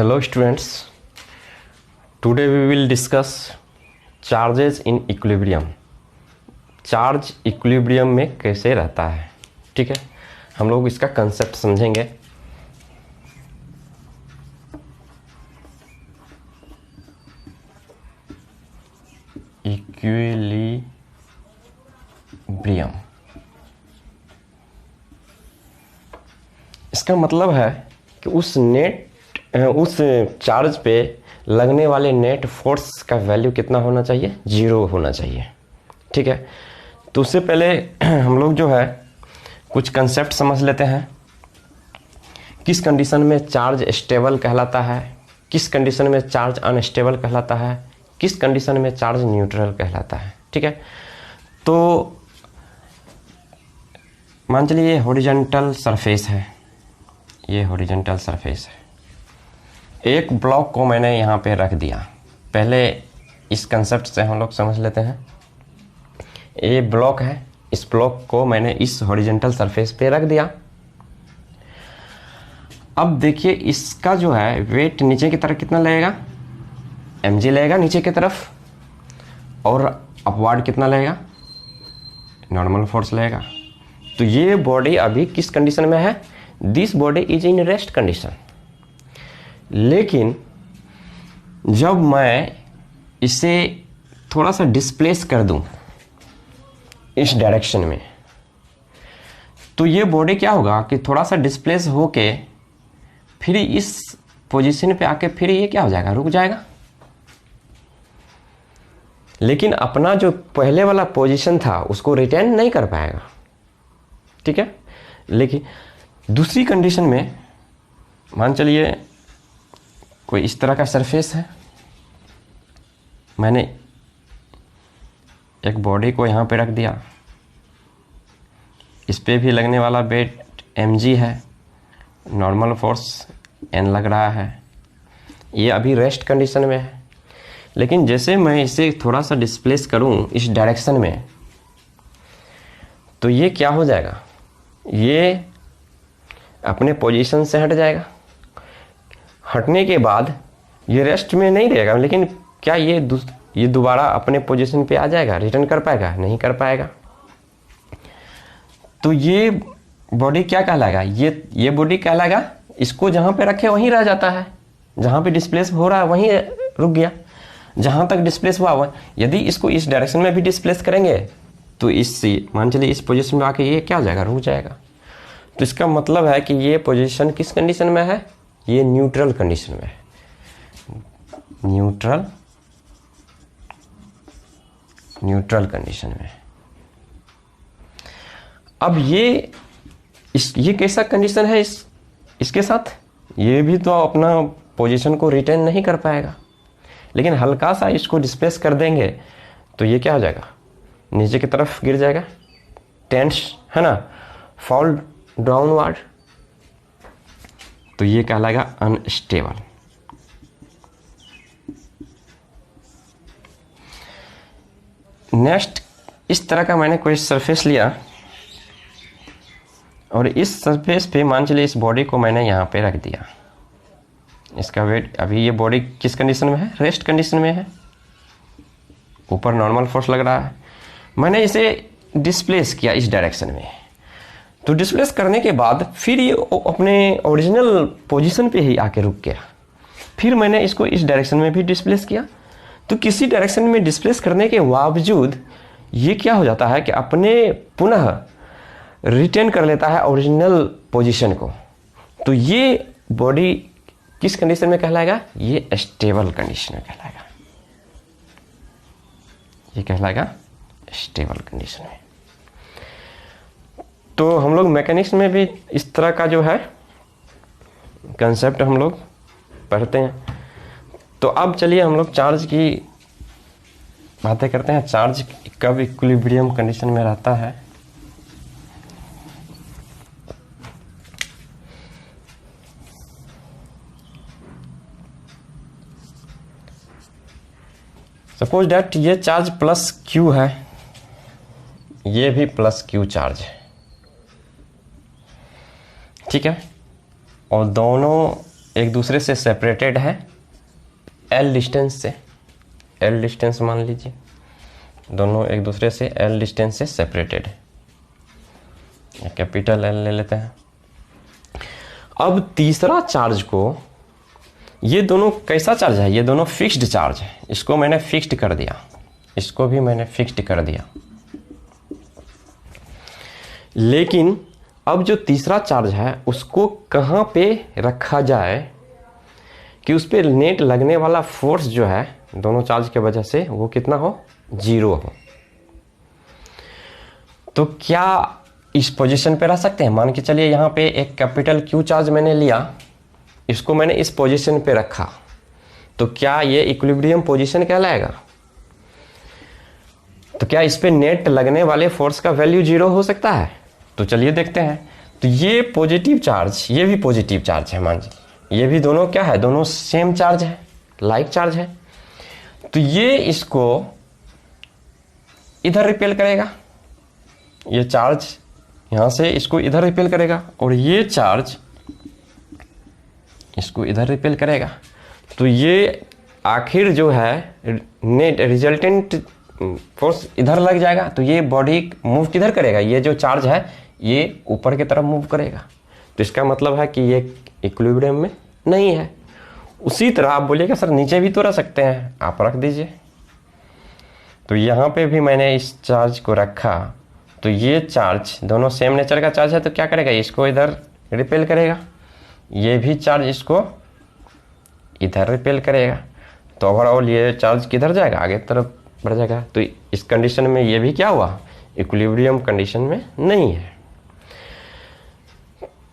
Hello students, today we will discuss charges in equilibrium. Charge equilibrium में कैसे रहता है, ठीक है। हम लोग इसका कंसेप्ट समझेंगे। इक्विलिब्रियम, इसका मतलब है कि उस चार्ज पे लगने वाले नेट फोर्स का वैल्यू कितना होना चाहिए, 0 होना चाहिए, ठीक है। तो उससे पहले हम लोग जो है कुछ कंसेप्ट समझ लेते हैं। किस कंडीशन में चार्ज स्टेबल कहलाता है, किस कंडीशन में चार्ज अनस्टेबल कहलाता है, किस कंडीशन में चार्ज न्यूट्रल कहलाता है, ठीक है। तो मान चलिए ये हॉरिजॉन्टल सरफेस है, ये हॉरिजॉन्टल सरफेस है। एक ब्लॉक को मैंने यहाँ पे रख दिया। पहले इस कंसेप्ट से हम लोग समझ लेते हैं। ये ब्लॉक है, इस ब्लॉक को मैंने इस हॉरिजॉन्टल सरफेस पे रख दिया। अब देखिए इसका जो है वेट नीचे की तरफ कितना लगेगा, mg लगेगा नीचे की तरफ, और अपवार्ड कितना लगेगा, नॉर्मल फोर्स लगेगा। तो ये बॉडी अभी किस कंडीशन में है, this body is in rest condition. लेकिन जब मैं इसे थोड़ा सा डिस्प्लेस कर दूं इस डायरेक्शन में, तो ये बॉडी क्या होगा कि थोड़ा सा डिस्प्लेस होके फिर इस पोजीशन पे आके फिर ये क्या हो जाएगा, रुक जाएगा। लेकिन अपना जो पहले वाला पोजीशन था उसको रिटेन नहीं कर पाएगा, ठीक है। लेकिन दूसरी कंडीशन में मान चलिए कोई इस तरह का सरफेस है, मैंने एक बॉडी को यहाँ पे रख दिया, इस पे भी लगने वाला वेट mg है, नॉर्मल फोर्स n लग रहा है, ये अभी रेस्ट कंडीशन में है। लेकिन जैसे मैं इसे थोड़ा सा डिस्प्लेस करूँ इस डायरेक्शन में, तो ये क्या हो जाएगा, ये अपने पोजीशन से हट जाएगा। हटने के बाद ये रेस्ट में नहीं रहेगा, लेकिन क्या ये दोबारा अपने पोजीशन पे आ जाएगा, रिटर्न कर पाएगा, नहीं कर पाएगा। तो ये बॉडी क्या कहलाएगा, ये बॉडी कहलाएगा, इसको जहाँ पे रखे वहीं रह जाता है, जहाँ पे डिस्प्लेस हो रहा है वहीं रुक गया, जहाँ तक डिस्प्लेस हुआ हुआ। यदि इसको इस डायरेक्शन में भी डिस्प्लेस करेंगे तो मान चलिए इस पोजीशन में आके ये क्या हो जाएगा, रुक जाएगा। तो इसका मतलब है कि ये पोजीशन किस कंडीशन में है, ये न्यूट्रल कंडीशन में है, न्यूट्रल कंडीशन में। अब ये कैसा कंडीशन है, इसके साथ ये भी तो अपना पोजीशन को रिटेन नहीं कर पाएगा। लेकिन हल्का सा इसको डिस्प्लेस कर देंगे तो ये क्या हो जाएगा, नीचे की तरफ गिर जाएगा, टेंस है ना, फॉल डाउनवर्ड। तो ये कहलाएगा अनस्टेबल। नेक्स्ट, इस तरह का मैंने कोई सरफेस लिया और इस सरफेस पे मान चलिए इस बॉडी को मैंने यहाँ पे रख दिया। इसका वेट, अभी ये बॉडी किस कंडीशन में है, रेस्ट कंडीशन में है, ऊपर नॉर्मल फोर्स लग रहा है। मैंने इसे डिस्प्लेस किया इस डायरेक्शन में, तो डिस्प्लेस करने के बाद फिर ये अपने ओरिजिनल पोजीशन पे ही आके रुक गया। फिर मैंने इसको इस डायरेक्शन में भी डिस्प्लेस किया। तो किसी डायरेक्शन में डिस्प्लेस करने के बावजूद ये क्या हो जाता है कि अपने पुनः रिटेन कर लेता है ओरिजिनल पोजीशन को। तो ये बॉडी किस कंडीशन में कहलाएगा, ये स्टेबल कंडीशन में कहलाएगा, ये कहलाएगा स्टेबल कंडीशन में। तो हम लोग मैकेनिक्स में भी इस तरह का जो है कंसेप्ट हम लोग पढ़ते हैं। तो अब चलिए हम लोग चार्ज की बातें करते हैं। चार्ज कब इक्विलिब्रियम कंडीशन में रहता है। सपोज डैट ये चार्ज प्लस क्यू है, ये भी प्लस क्यू चार्ज है, ठीक है। और दोनों एक दूसरे से सेपरेटेड है L डिस्टेंस से, L डिस्टेंस मान लीजिए, दोनों एक दूसरे से L डिस्टेंस से सेपरेटेड है, कैपिटल L ले लेते हैं। अब तीसरा चार्ज को, ये दोनों कैसा चार्ज है, ये दोनों फिक्स्ड चार्ज है, इसको मैंने फिक्स्ड कर दिया, इसको भी मैंने फिक्स्ड कर दिया। लेकिन अब जो तीसरा चार्ज है उसको कहाँ पे रखा जाए कि उस पर नेट लगने वाला फोर्स जो है दोनों चार्ज के वजह से वो कितना हो, 0 हो। तो क्या इस पोजीशन पे रह सकते हैं? मान के चलिए यहाँ पे एक कैपिटल Q चार्ज मैंने लिया, इसको मैंने इस पोजीशन पे रखा, तो क्या ये इक्विलिब्रियम पोजीशन कहलाएगा? तो क्या इस पे नेट लगने वाले फोर्स का वैल्यू 0 हो सकता है? तो चलिए देखते हैं। तो ये पॉजिटिव चार्ज, ये भी पॉजिटिव चार्ज है, मान लीजिए ये भी दोनों क्या है, दोनों सेम चार्ज है, लाइक चार्ज है। तो ये इसको इधर रिपेल करेगा, ये चार्ज यहां से इसको इधर रिपेल करेगा, और ये चार्ज इसको इधर रिपेल करेगा। तो ये आखिर जो है नेट रिजल्टेंट फोर्स इधर लग जाएगा। तो ये बॉडी मूव किधर करेगा, ये जो चार्ज है ये ऊपर की तरफ मूव करेगा। तो इसका मतलब है कि ये इक्विलिब्रियम में नहीं है। उसी तरह आप बोलिएगा सर नीचे भी तो रख सकते हैं, आप रख दीजिए। तो यहाँ पे भी मैंने इस चार्ज को रखा, तो ये चार्ज दोनों सेम नेचर का चार्ज है, तो क्या करेगा, इसको इधर रिपेल करेगा, ये भी चार्ज इसको इधर रिपेल करेगा। तो ओवरऑल ये चार्ज किधर जाएगा, आगे तरफ बढ़ जाएगा। तो इस कंडीशन में ये भी क्या हुआ, इक्विलिब्रियम कंडीशन में नहीं है।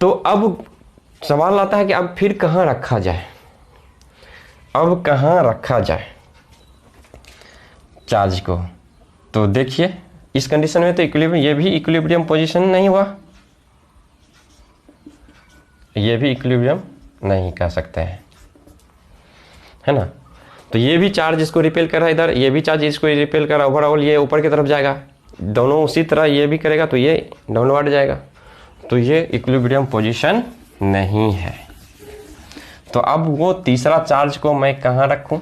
तो अब सवाल आता है कि अब फिर कहाँ रखा जाए, अब कहाँ रखा जाए चार्ज को। तो देखिए इस कंडीशन में तो इक्विलिब्रियम, ये भी इक्विलिब्रियम पोजीशन नहीं हुआ, ये भी इक्विलिब्रियम नहीं कह सकते हैं, है ना। तो ये भी चार्ज इसको रिपेल कर रहा है इधर, ये भी चार्ज इसको रिपेल कर रहा है, ओवरऑल ये ऊपर की तरफ जाएगा, दोनों उसी तरह ये भी करेगा तो ये डाउनवर्ड जाएगा। तो ये इक्विलिब्रियम पोजीशन नहीं है। तो अब वो तीसरा चार्ज को मैं कहाँ रखूं,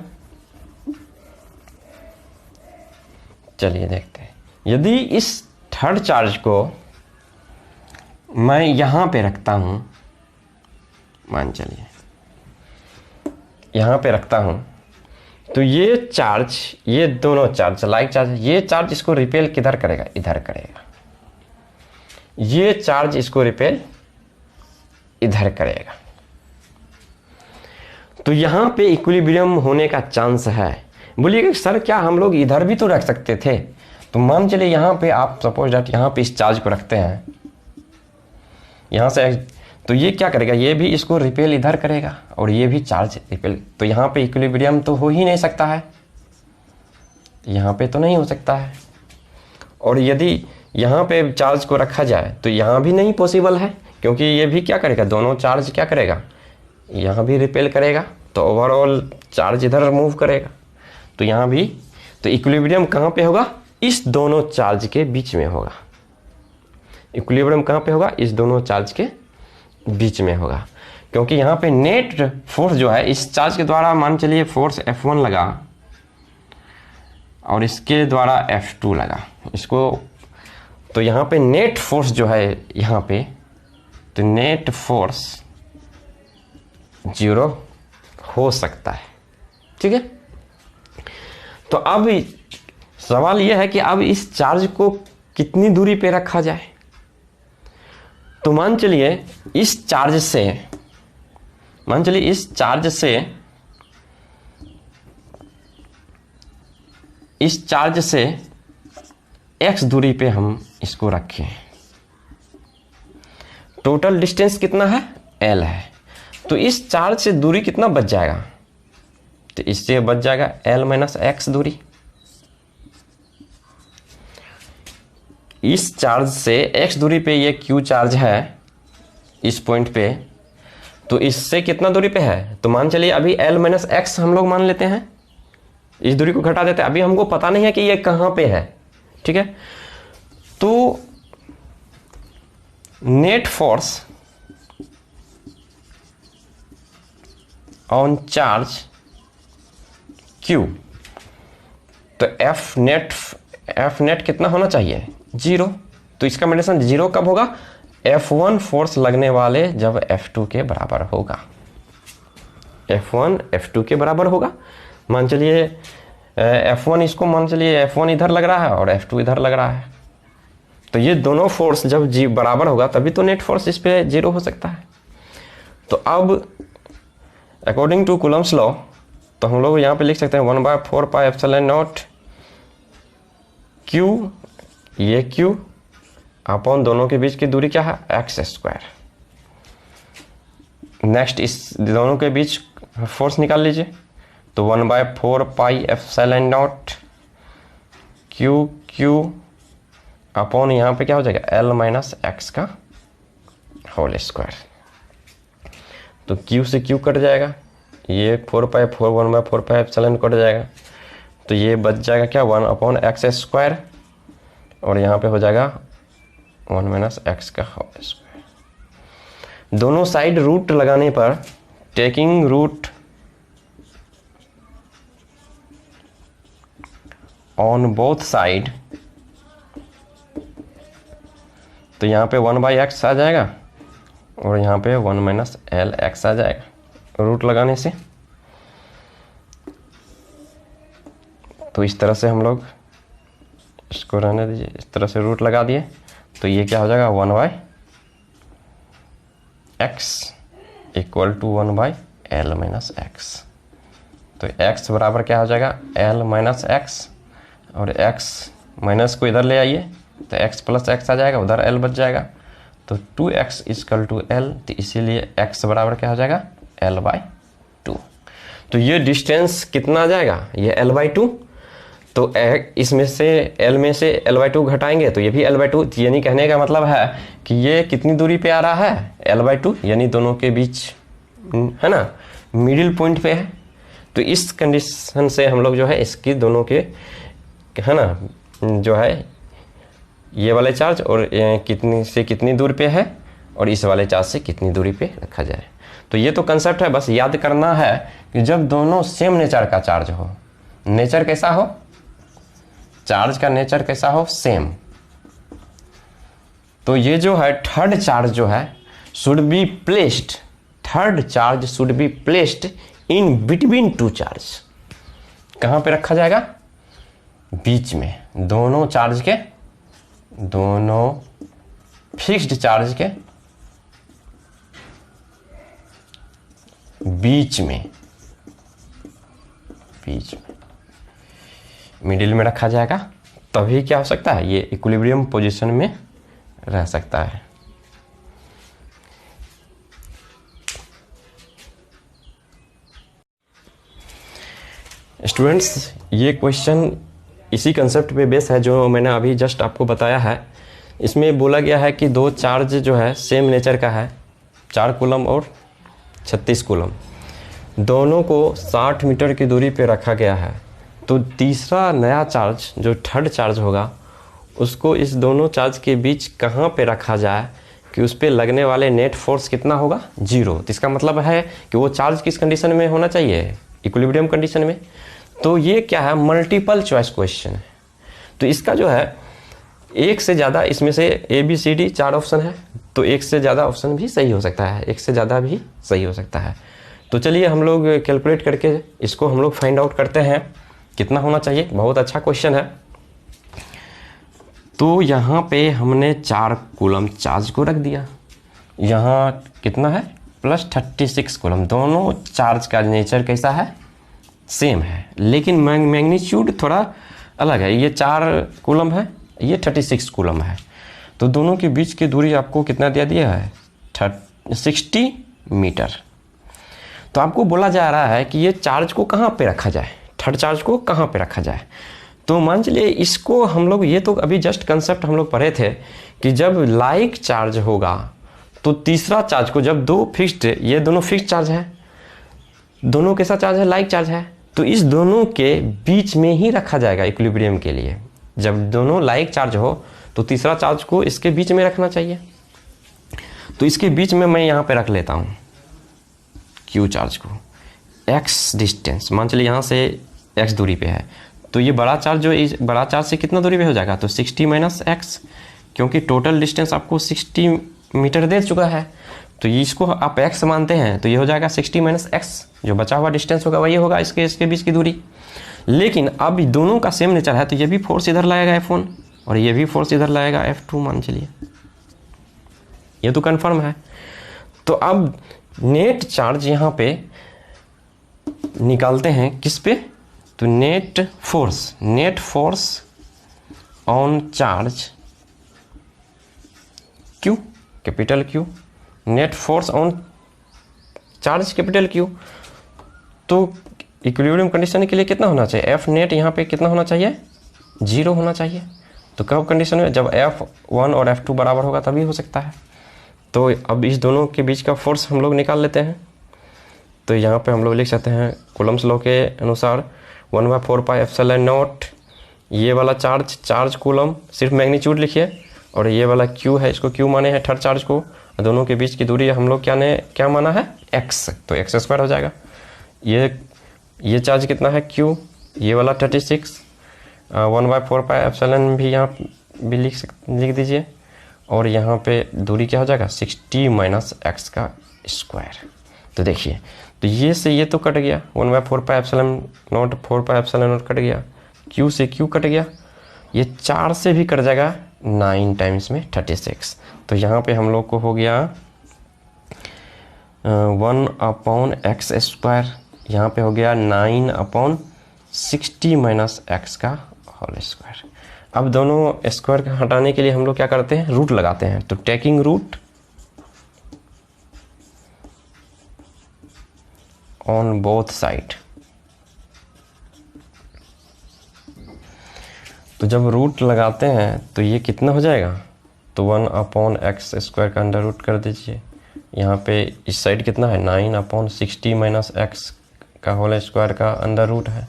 चलिए देखते हैं। यदि इस थर्ड चार्ज को मैं यहां पे रखता हूं, मान चलिए यहां पे रखता हूं, तो ये चार्ज, ये दोनों चार्ज लाइक चार्ज, ये चार्ज इसको रिपेल किधर करेगा, इधर करेगा। ये चार्ज इसको रिपेल इधर करेगा। तो यहां पे इक्विलिब्रियम होने का चांस है। बोलिएगा सर क्या हम लोग इधर भी तो रख सकते थे? तो मान चलिए यहां पे आप सपोज दैट यहां पे इस चार्ज को रखते हैं यहां से, तो ये क्या करेगा, ये भी इसको रिपेल इधर करेगा और ये भी चार्ज रिपेल। तो यहां पे इक्विलिब्रियम तो हो ही नहीं सकता है, यहां पे तो नहीं हो सकता है। और यदि यहां पे चार्ज को रखा जाए तो यहां भी नहीं पॉसिबल है, क्योंकि ये भी क्या करेगा, दोनों चार्ज क्या करेगा, यहां भी रिपेल करेगा, तो ओवरऑल चार्ज इधर मूव करेगा। तो यहां भी, तो इक्विलिब्रियम कहां पे होगा, इस दोनों चार्ज के बीच में होगा। इक्विलिब्रियम कहां पे होगा, इस दोनों चार्ज के बीच में होगा, क्योंकि यहां पे नेट फोर्स जो है इस चार्ज के द्वारा, मान चलिए फोर्स F1 लगा और इसके द्वारा F2 लगा इसको, तो यहां पे नेट फोर्स जो है यहां पे, तो नेट फोर्स 0 हो सकता है, ठीक है। तो अब सवाल यह है कि अब इस चार्ज को कितनी दूरी पे रखा जाए। तो मान चलिए इस चार्ज से, मान चलिए इस चार्ज से, इस चार्ज से x दूरी पे हम इसको रखें। टोटल डिस्टेंस कितना है, L है। तो इस चार्ज से दूरी कितना बच जाएगा, तो इससे बच जाएगा L माइनस x दूरी। इस चार्ज से x दूरी पे ये Q चार्ज है इस पॉइंट पे, तो इससे कितना दूरी पे है, तो मान चलिए अभी L माइनस x हम लोग मान लेते हैं, इस दूरी को घटा देते हैं। अभी हमको पता नहीं है कि ये कहां पे है, ठीक है। तो net force on charge Q, तो एफ नेट कितना होना चाहिए? 0। तो इसका कंडीशन 0 कब होगा? F1 फोर्स लगने वाले जब F2 के बराबर होगा। F1 F2 के बराबर होगा। मान चलिए F1 इसको मान चलिए F1 इधर लग रहा है और F2 इधर लग रहा है, तो ये दोनों फोर्स जब जी बराबर होगा तभी तो नेट फोर्स इस पे 0 हो सकता है। तो अब अकॉर्डिंग टू कूलम्स लॉ तो हम लोग यहाँ पे लिख सकते हैं 1/4πε0 Q, ये Q अपॉन दोनों के बीच की दूरी क्या है? x²। नेक्स्ट इस दोनों के बीच फोर्स निकाल लीजिए, तो 1/4πε0 Q अपॉन यहाँ पे क्या हो जाएगा? L - x का होल स्क्वायर। तो Q से Q कट जाएगा, ये 1/4πε कट जाएगा, तो ये बच जाएगा क्या? 1/x², और यहाँ पे हो जाएगा 1 - x का होल स्क्वायर। दोनों साइड रूट लगाने पर, taking root on both side, तो यहाँ पे 1/x आ जाएगा और यहाँ पे 1 - LX आ जाएगा रूट लगाने से। तो इस तरह से हम लोग इसको रहने दीजिए, इस तरह से रूट लगा दिए, तो ये क्या हो जाएगा? 1/x equal to 1/L - x। तो x बराबर क्या हो जाएगा? L - x, और x माइनस को इधर ले आइए तो x + x आ जाएगा, उधर L बच जाएगा, तो 2x = L, तो इसीलिए x बराबर क्या हो जाएगा? L/2। तो ये डिस्टेंस कितना आ जाएगा? ये L/2। तो इसमें से L में से L/2 घटाएंगे तो ये भी L/2, यानी कहने का मतलब है कि ये कितनी दूरी पे आ रहा है? L/2, यानी दोनों के बीच, है ना, मिडिल पॉइंट पे है। तो इस कंडीशन से हम लोग जो है इसकी दोनों के, है ना, जो है ये वाले चार्ज और कितनी से कितनी दूर पे है और इस वाले चार्ज से कितनी दूरी पे रखा जाए। तो ये तो कंसेप्ट है, बस याद करना है कि जब दोनों सेम नेचर का चार्ज हो, नेचर कैसा हो? चार्ज का नेचर कैसा हो? सेम। तो ये जो है थर्ड चार्ज जो है should be placed, third charge should be placed in between two charge. कहाँ पे रखा जाएगा? बीच में, दोनों चार्ज के, दोनों फिक्स्ड चार्ज के बीच में मिडिल में रखा जाएगा, तभी क्या हो सकता है? ये इक्विलिब्रियम पोजीशन में रह सकता है। स्टूडेंट्स, ये क्वेश्चन इसी कंसेप्ट पे बेस है जो मैंने अभी जस्ट आपको बताया है। इसमें बोला गया है कि दो चार्ज जो है सेम नेचर का है, 4 कूलम और 36 कूलम, दोनों को 60 मीटर की दूरी पे रखा गया है। तो तीसरा नया चार्ज जो थर्ड चार्ज होगा उसको इस दोनों चार्ज के बीच कहाँ पे रखा जाए कि उस पर लगने वाले नेट फोर्स कितना होगा? 0। तो इसका मतलब है कि वो चार्ज किस कंडीशन में होना चाहिए? इक्विलिब्रियम कंडीशन में। तो ये क्या है? मल्टीपल चॉइस क्वेश्चन है। तो इसका जो है एक से ज़्यादा, इसमें से ABCD 4 ऑप्शन है, तो एक से ज़्यादा ऑप्शन भी सही हो सकता है, एक से ज़्यादा भी सही हो सकता है। तो चलिए हम लोग कैलकुलेट करके इसको हम लोग फाइंड आउट करते हैं कितना होना चाहिए। बहुत अच्छा क्वेश्चन है। तो यहाँ पे हमने 4 कूलम चार्ज को रख दिया, यहाँ कितना है? +36 कूलम। दोनों चार्ज का नेचर कैसा है? सेम है, लेकिन मैग्नीट्यूड थोड़ा अलग है। ये 4 कूलम है, ये 36 कूलम है। तो दोनों के बीच की दूरी आपको कितना दिया है? 60 मीटर। तो आपको बोला जा रहा है कि ये चार्ज को कहाँ पे रखा जाए, थर्ड चार्ज को कहाँ पे रखा जाए। तो मान चलिए इसको हम लोग, ये तो अभी जस्ट कंसेप्ट हम लोग पढ़े थे कि जब लाइक चार्ज होगा तो तीसरा चार्ज को, जब दो फिक्स्ड, ये दोनों फिक्स्ड चार्ज है, दोनों कैसा चार्ज है? लाइक चार्ज है, तो इस दोनों के बीच में ही रखा जाएगा इक्विलिब्रियम के लिए। जब दोनों लाइक चार्ज हो तो तीसरा चार्ज को इसके बीच में रखना चाहिए। तो इसके बीच में मैं यहाँ पे रख लेता हूँ Q चार्ज को। x डिस्टेंस, मान चलिए यहाँ से x दूरी पे है, तो ये बड़ा चार्ज जो इस बड़ा चार्ज से कितना दूरी पे हो जाएगा, तो 60 माइनस एक्स, क्योंकि टोटल डिस्टेंस आपको 60 मीटर दे चुका है, तो ये इसको आप x मानते हैं, तो ये हो जाएगा 60 माइनस एक्स, जो बचा हुआ डिस्टेंस होगा वही होगा इसके बीच की दूरी। लेकिन अब दोनों का सेम नेचर है, तो ये भी फोर्स इधर लगेगा F1 और ये भी फोर्स इधर लगेगा F2 मान चलिए, ये तो कंफर्म है। तो अब नेट चार्ज यहाँ पे निकालते हैं किस पे, तो net force on charge Q, capital Q, net force on charge capital Q। तो इक्विलिब्रियम कंडीशन के लिए कितना होना चाहिए, F नेट यहाँ पे कितना होना चाहिए, 0 होना चाहिए। तो कब कंडीशन में, जब F1 और F2 बराबर होगा तभी हो सकता है। तो अब इस दोनों के बीच का फोर्स हम लोग निकाल लेते हैं। तो यहाँ पे हम लोग लिख सकते हैं कूलम्ब्स लॉ के अनुसार 1/4πε0, ये वाला चार्ज कूलम सिर्फ मैग्नीट्यूड लिखिए, और ये वाला Q है, इसको Q माने हैं थर्ड चार्ज को, दोनों के बीच की दूरी हम लोग क्या माना है, x, तो x² हो जाएगा। ये चार्ज कितना है Q, ये वाला 36, 1/4πε भी यहाँ भी लिख दीजिए, और यहाँ पे दूरी क्या हो जाएगा 60 माइनस एक्स का स्क्वायर। तो देखिए, तो ये से ये तो कट गया, 1/4πε0 4πε0 कट गया, Q से Q कट गया, ये 4 से भी कट जाएगा 9 टाइम्स में 36। तो यहाँ पे हम लोग को हो गया 1/x², यहाँ पे हो गया 9/60 माइनस एक्स का होल स्क्वायर। अब दोनों स्क्वायर का हटाने के लिए हम लोग क्या करते हैं, रूट लगाते हैं। तो taking root on both side, तो जब रूट लगाते हैं तो ये कितना हो जाएगा, तो 1/x² का अंडर रूट कर दीजिए। यहाँ पे इस साइड कितना है 9/60 माइनस एक्स का होल स्क्वायर का अंडर रूट है,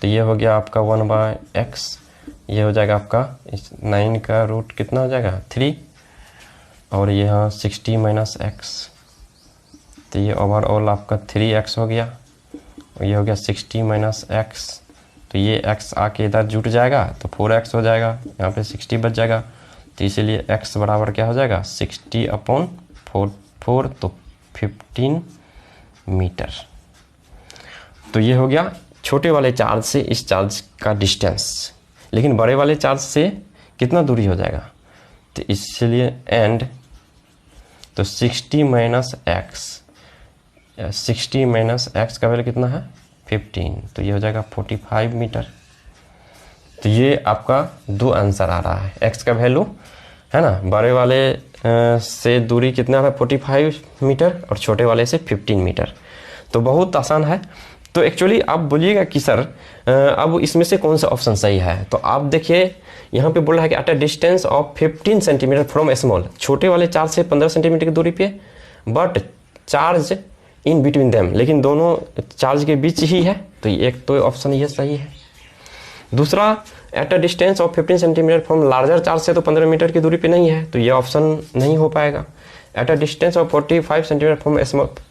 तो ये हो गया आपका 1/x, ये हो जाएगा आपका इस 9 का रूट कितना हो जाएगा 3, और यहाँ 60 माइनस एक्स, तो ये ओवरऑल आपका 3x हो गया, और ये हो गया 60 माइनस एक्स, तो ये x आके इधर जुट जाएगा तो 4x हो जाएगा, यहाँ पे 60 बच जाएगा, तो इसीलिए x बराबर क्या हो जाएगा 60/4, तो 15 मीटर। तो ये हो गया छोटे वाले चार्ज से इस चार्ज का डिस्टेंस, लेकिन बड़े वाले चार्ज से कितना दूरी हो जाएगा, तो इसलिए एंड, तो 60 माइनस एक्स का वैल्यू कितना है 15, तो ये हो जाएगा 45 मीटर। तो ये आपका दो आंसर आ रहा है, x का वैल्यू है ना, बड़े वाले से दूरी कितना है 45 मीटर और छोटे वाले से 15 मीटर। तो बहुत आसान है। तो एक्चुअली आप बोलिएगा कि सर अब इसमें से कौन सा ऑप्शन सही है, तो आप देखिए यहाँ पे बोल रहा है कि eight a distance of 15 centimetre from small, छोटे वाले चार्ज से 15 सेंटीमीटर की दूरी पे, but charge in between them, लेकिन दोनों चार्ज के बीच ही है, तो एक तो ऑप्शन ये सही है। दूसरा, eight a distance of 15 centimetre from larger charge से तो 15 मीटर की दूरी पे नहीं है, तो ये ऑप्शन नहीं हो पाएगा। Eight a distance of 45 centimetre from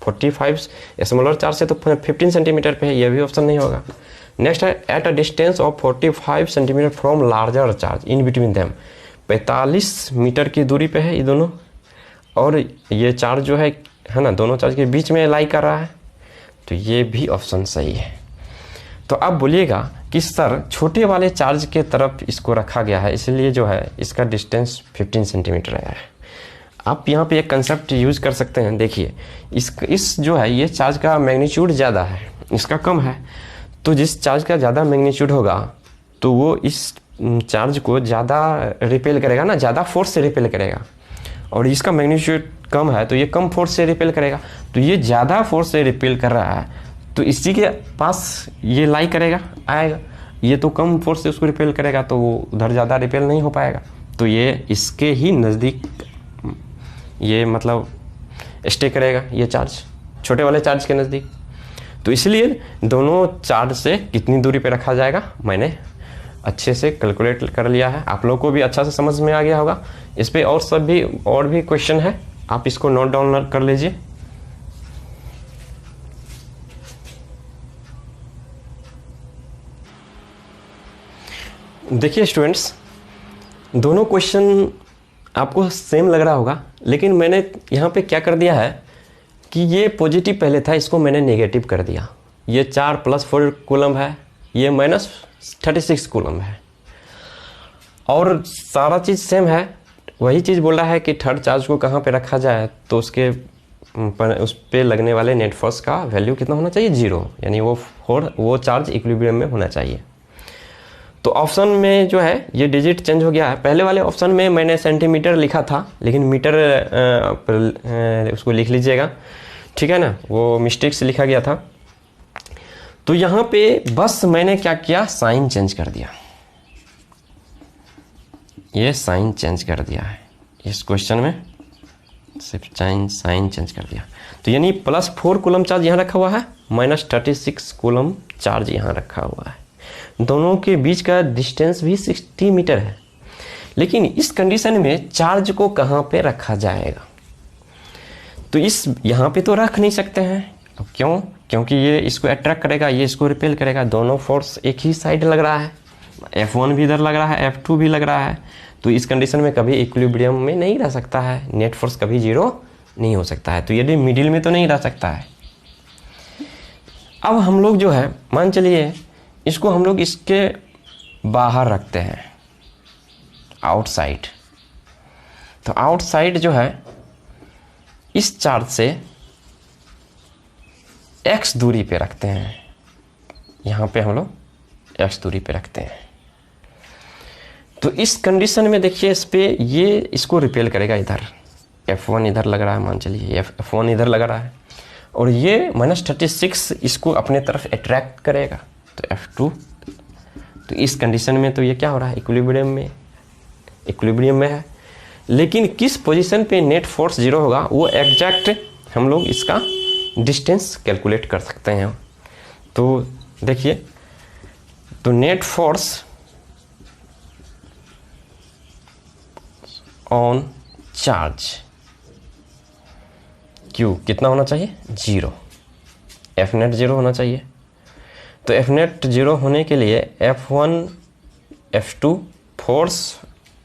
45 smaller charge से तो 15 सेंटीमीटर पे है, ये भी ऑप्शन नहीं होगा। नेक्स्ट है at a distance of 45 centimetre from larger charge in between them, 45 metre की दूरी पे है ये दोनों, और ये चार्ज जो है ना दोनों चार्ज के बीच में लाई कर रहा है, तो ये भी ऑप्शन सही है। तो अब बोलिएगा कि सर छोटे वाले चार्ज के तरफ इसको रखा गया है, इसलिए जो है इसका डिस्टेंस 15 सेंटीमीटर आया है। आप यहाँ पे एक कंसेप्ट यूज कर सकते हैं, देखिए इस जो है ये चार्ज का मैग्नीट्यूड ज़्यादा है, इसका कम है, तो जिस चार्ज का ज़्यादा मैग्नीट्यूड होगा तो वो इस चार्ज को ज़्यादा रिपेल करेगा ना, ज़्यादा फोर्स से रिपेल करेगा, और इसका मैग्नीट्यूड कम है तो ये कम फोर्स से रिपेल करेगा। तो ये ज़्यादा फोर्स से रिपेल कर रहा है तो इसी के पास ये लाई करेगा आएगा, ये तो कम फोर्स से उसको रिपेल करेगा तो वो उधर ज़्यादा रिपेल नहीं हो पाएगा, तो ये इसके ही नज़दीक ये मतलब स्टे करेगा ये चार्ज, छोटे वाले चार्ज के नज़दीक। तो इसलिए दोनों चार्ज से कितनी दूरी पे रखा जाएगा मैंने अच्छे से कैलकुलेट कर लिया है, आप लोगों को भी अच्छा से समझ में आ गया होगा। इस पे और भी क्वेश्चन है, आप इसको नोट डाउन कर लीजिए। देखिए स्टूडेंट्स, दोनों क्वेश्चन आपको सेम लग रहा होगा, लेकिन मैंने यहाँ पे क्या कर दिया है कि ये पॉजिटिव पहले था, इसको मैंने नेगेटिव कर दिया। ये 4 + 4 कूलम है, ये -36 कूलम है, और सारा चीज़ सेम है। वही चीज़ बोल रहा है कि थर्ड चार्ज को कहाँ पे रखा जाए, तो उस पे लगने वाले नेट फोर्स का वैल्यू कितना होना चाहिए, 0, यानी वो चार्ज इक्विलिब्रियम में होना चाहिए। तो ऑप्शन में जो है ये डिजिट चेंज हो गया है। पहले वाले ऑप्शन में मैंने सेंटीमीटर लिखा था, लेकिन मीटर उसको लिख लीजिएगा, ठीक है ना, वो मिस्टेक से लिखा गया था। तो यहाँ पे बस मैंने क्या किया, साइन चेंज कर दिया। ये साइन चेंज कर दिया है इस क्वेश्चन में, सिर्फ साइन चेंज कर दिया। तो यानी +4 कूलम चार्ज यहाँ रखा हुआ है, -36 कूलम चार्ज यहाँ रखा हुआ है। दोनों के बीच का डिस्टेंस भी 60 मीटर है। लेकिन इस कंडीशन में चार्ज को कहाँ पे रखा जाएगा, तो यहाँ पे तो रख नहीं सकते हैं। अब क्यों? क्योंकि ये इसको अट्रैक्ट करेगा, ये इसको रिपेल करेगा, दोनों फोर्स एक ही साइड लग रहा है। F1 भी इधर लग रहा है, F2 भी लग रहा है। तो इस कंडीशन में कभी इक्विलिब्रियम में नहीं रह सकता है, नेट फोर्स कभी 0 नहीं हो सकता है। तो ये मिडिल में तो नहीं रह सकता है। अब हम लोग जो है, मान चलिए इसको हम लोग इसके बाहर रखते हैं, आउटसाइड। तो आउटसाइड जो है इस चार्ज से x दूरी पे रखते हैं, यहाँ पे हम लोग x दूरी पे रखते हैं। तो इस कंडीशन में देखिए, इस पे ये इसको रिपेल करेगा, इधर F1 इधर लग रहा है, मान चलिए F1 इधर लग रहा है, और ये -36 इसको अपने तरफ अट्रैक्ट करेगा, तो F2। तो इस कंडीशन में तो ये क्या हो रहा है, इक्विलिब्रियम में है। लेकिन किस पोजीशन पे नेट फोर्स 0 होगा, वो एग्जैक्ट हम लोग इसका डिस्टेंस कैलकुलेट कर सकते हैं। तो देखिए, तो net force on charge Q कितना होना चाहिए, 0। F नेट 0 होना चाहिए। तो F नेट 0 होने के लिए F1 F2 फोर्स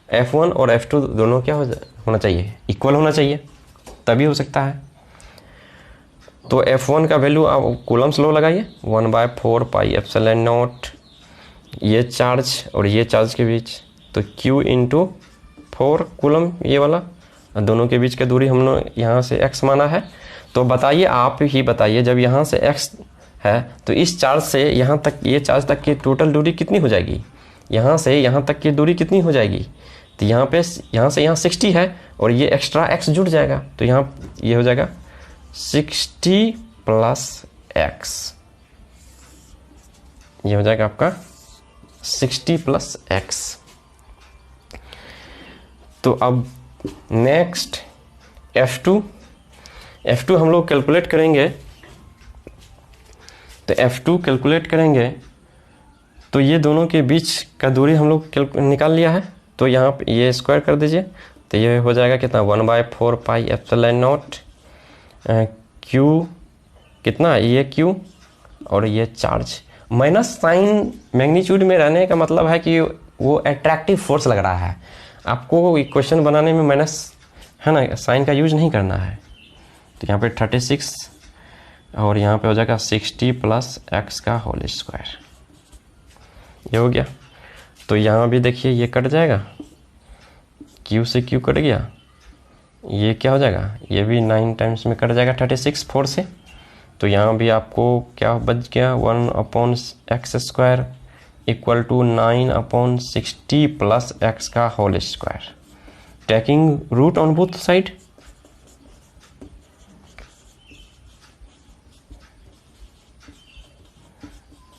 F1 और F2 दोनों क्या होना चाहिए, इक्वल होना चाहिए, तभी हो सकता है। तो F1 का वैल्यू आप कूलम्स लॉ लगाइए, 1/4 पाई एप्सिलॉन नॉट, ये चार्ज और ये चार्ज के बीच, तो Q × 4 कूलम ये वाला, दोनों के बीच का दूरी हमने यहाँ से x माना है। तो बताइए, आप ही बताइए, जब यहाँ से x है तो इस चार्ज से यहाँ तक, ये चार्ज तक की टोटल दूरी कितनी हो जाएगी, यहाँ से यहाँ तक की दूरी कितनी हो जाएगी। तो यहाँ से यहाँ 60 है, और ये एक्स्ट्रा x जुड़ जाएगा, तो यहाँ ये हो जाएगा 60 + x, ये हो जाएगा आपका 60 + x। तो अब नेक्स्ट F2 हम लोग कैलकुलेट करेंगे। तो F2 कैलकुलेट करेंगे, तो ये दोनों के बीच का दूरी हम लोग निकाल लिया है। तो यहाँ पे ये स्क्वायर कर दीजिए, तो ये हो जाएगा कितना, 1/4 पाई एप्सिलॉन नॉट, Q कितना, ये Q और ये चार्ज। माइनस साइन मैग्नीट्यूड में रहने का मतलब है कि वो अट्रैक्टिव फोर्स लग रहा है। आपको क्वेश्चन बनाने में माइनस है ना, साइन का यूज नहीं करना है। तो यहाँ पे 36 और यहाँ पे हो जाएगा 60 + x का होल स्क्वायर, ये हो गया। तो यहाँ भी देखिए ये कट जाएगा, Q से Q कट गया, ये क्या हो जाएगा, ये भी 9 टाइम्स में कट जाएगा 36 4 से। तो यहाँ भी आपको क्या बच गया, 1/x² = 9/60 + x का whole square, taking root on both side.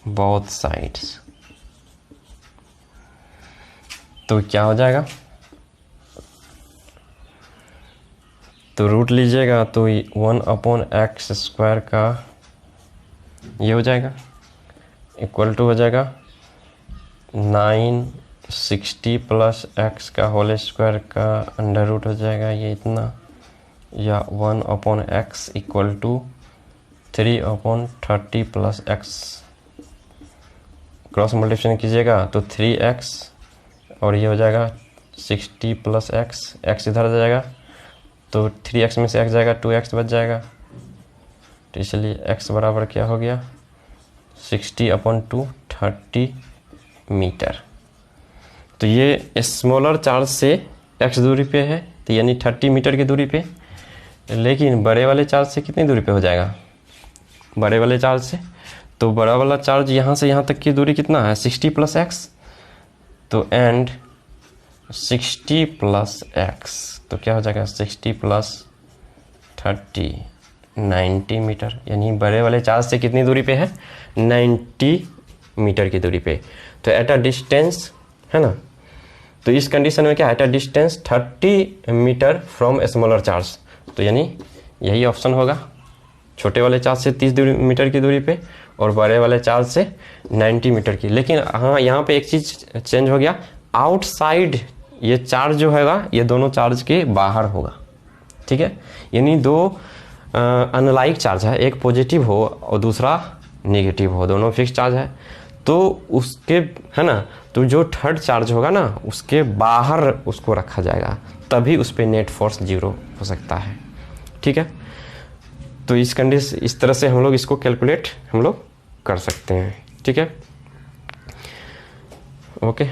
Both sides, तो क्या हो जाएगा, तो रूट लीजिएगा तो 1/x² का ये हो जाएगा, इक्वल टू हो जाएगा 960 + x का होल स्क्वायर का अंडर रूट हो जाएगा ये इतना, या 1/x = 3/30 + x। क्रॉस मल्टीप्लिकेशन कीजिएगा तो 3x और ये हो जाएगा 60 प्लस एक्स, एक्स इधर आ जाएगा तो 3x में से x जाएगा, 2x बच जाएगा। तो इसलिए x बराबर क्या हो गया 60/2 30 मीटर। तो ये स्मॉलर चार्ज से x दूरी पे है, तो यानी 30 मीटर की दूरी पे। लेकिन बड़े वाले चार्ज से कितनी दूरी पे हो जाएगा, बड़े वाले चार्ज से, तो बड़ा वाला चार्ज यहाँ से यहाँ तक की दूरी कितना है 60 प्लस एक्स। तो एंड 60 प्लस एक्स तो क्या हो जाएगा 60 प्लस 30 90 मीटर। यानी बड़े वाले चार्ज से कितनी दूरी पे है 90 मीटर की दूरी पे। तो एट अ डिस्टेंस है ना, तो इस कंडीशन में क्या है at a distance 30 metre from smaller charge. तो यानी यही ऑप्शन होगा, छोटे वाले चार्ज से 30 मीटर की दूरी पे और बड़े वाले चार्ज से 90 मीटर की। लेकिन हाँ यहाँ पे एक चीज़ चेंज हो गया, आउटसाइड ये चार्ज जो हैगा ये दोनों चार्ज के बाहर होगा, ठीक है। यानी दो अनलाइक चार्ज है, एक पॉजिटिव हो और दूसरा नेगेटिव हो, दोनों फिक्स चार्ज है। तो उसके है ना, तो जो थर्ड चार्ज होगा ना उसके बाहर उसको रखा जाएगा, तभी उस पर नेट फोर्स 0 हो सकता है, ठीक है। तो इस कंडीशन इस तरह से हम लोग इसको कैलकुलेट हम लोग कर सकते हैं, ठीक है। ओके।